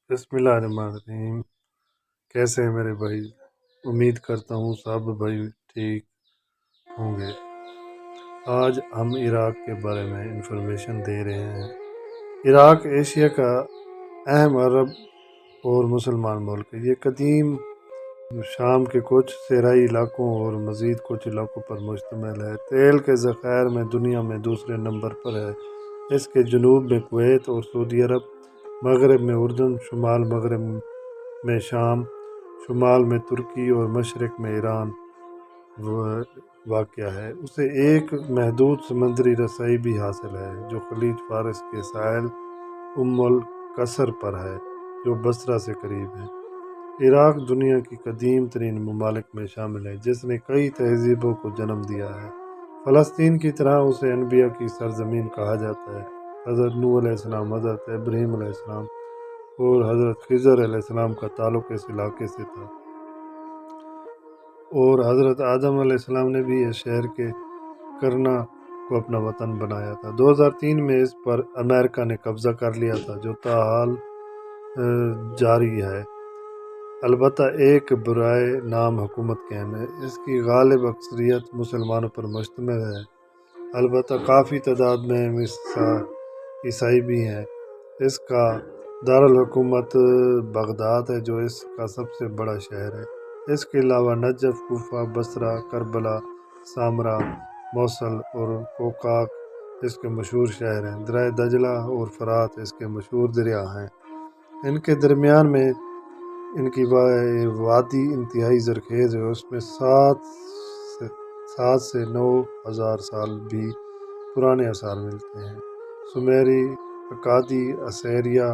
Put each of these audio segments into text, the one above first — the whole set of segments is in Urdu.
بسم اللہ الرحمن الرحیم۔ کیسے ہیں میرے بھائی؟ امید کرتا ہوں سب بھائی ٹھیک ہوں گے۔ آج ہم عراق کے بارے میں انفارمیشن دے رہے ہیں۔ عراق ایشیا کا اہم عرب اور مسلمان ملک ہے۔ یہ قدیم شام کے کچھ صحرائی علاقوں اور مزید کچھ علاقوں پر مشتمل ہے۔ تیل کے ذخائر میں دنیا میں دوسرے نمبر پر ہے۔ اس کے جنوب میں کویت اور سعودی عرب، مغرب میں اردن، شمال مغرب میں شام، شمال میں ترکی اور مشرق میں ایران واقع ہے۔ اسے ایک محدود سمندری رسائی بھی حاصل ہے جو خلیج فارس کے ساحل ام القصر پر ہے، جو بصرہ سے قریب ہے۔ عراق دنیا کی قدیم ترین ممالک میں شامل ہے، جس نے کئی تہذیبوں کو جنم دیا ہے۔ فلسطین کی طرح اسے انبیاء کی سرزمین کہا جاتا ہے۔ حضرت نوح علیہ السلام، حضرت ابراہیم علیہ السلام اور حضرت خضر علیہ السلام کا تعلق اس علاقے سے تھا، اور حضرت آدم علیہ السلام نے بھی اس شہر کے کرنا کو اپنا وطن بنایا تھا۔ 2003 میں اس پر امریکہ نے قبضہ کر لیا تھا، جو تاحال جاری ہے۔ البتہ ایک برائے نام حکومت قائم ہے۔ اس کی غالب اکثریت مسلمانوں پر مشتمل ہے، البتہ کافی تعداد میں عیسائی بھی ہیں۔ اس کا دارالحکومت بغداد ہے، جو اس کا سب سے بڑا شہر ہے۔ اس کے علاوہ نجف، کوفہ، بصرہ، کربلا، سامرا، موصل اور کوکاک اس کے مشہور شہر ہیں۔ دریا دجلہ اور فرات اس کے مشہور دریا ہیں۔ ان کے درمیان میں ان کی وادی انتہائی زرخیز ہے، اس میں 7 سے 9,000 سال بھی پرانے آثار ملتے ہیں۔ سومیری، اکادی، اسیریا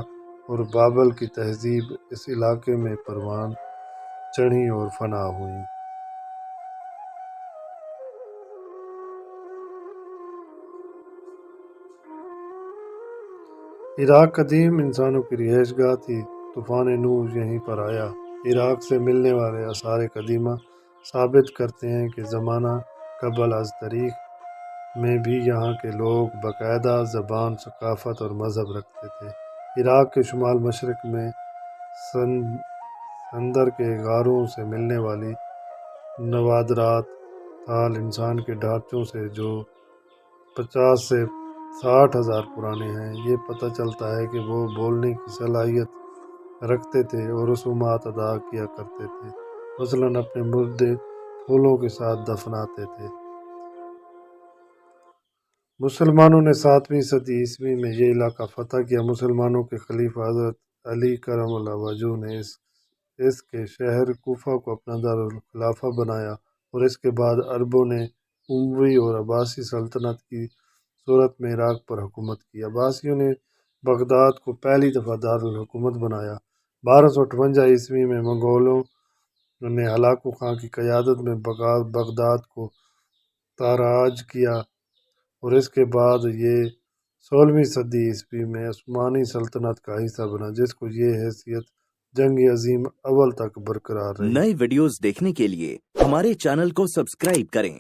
اور بابل کی تہذیب اس علاقے میں پروان چڑھی اور فنا ہوئیں۔ عراق قدیم انسانوں کی رہائش گاہ تھی۔ طوفان نوح یہیں پر آیا۔ عراق سے ملنے والے آثار قدیمہ ثابت کرتے ہیں کہ زمانہ قبل از تاریخ میں بھی یہاں کے لوگ باقاعدہ زبان، ثقافت اور مذہب رکھتے تھے۔ عراق کے شمال مشرق میں سندر کے غاروں سے ملنے والی نوادرات تھال انسان کے ڈھانچوں سے جو 50 سے 60,000 پرانے ہیں۔ یہ پتہ چلتا ہے کہ وہ بولنے کی صلاحیت رکھتے تھے اور رسومات ادا کیا کرتے تھے، مثلاً اپنے مردے پھولوں کے ساتھ دفناتے تھے۔ مسلمانوں نے 7ویں صدی عیسوی میں یہ علاقہ فتح کیا۔ مسلمانوں کے خلیفہ حضرت علی کرم اللہ وجہہ نے اس کے شہر کوفہ کو اپنا دارالخلافہ بنایا، اور اس کے بعد عربوں نے اموی اور عباسی سلطنت کی صورت میں عراق پر حکومت کی۔ عباسیوں نے بغداد کو پہلی دفعہ دارالحکومت بنایا۔ 1258 عیسوی میں منگولوں نے ہلاکو خان کی قیادت میں بغداد کو تاراج کیا، اور اس کے بعد یہ 16ویں صدی عیسوی میں عثمانی سلطنت کا حصہ بنا، جس کو یہ حیثیت جنگ عظیم اول تک برقرار رہی۔ نئے ویڈیوز دیکھنے کے لیے ہمارے چینل کو سبسکرائب کریں۔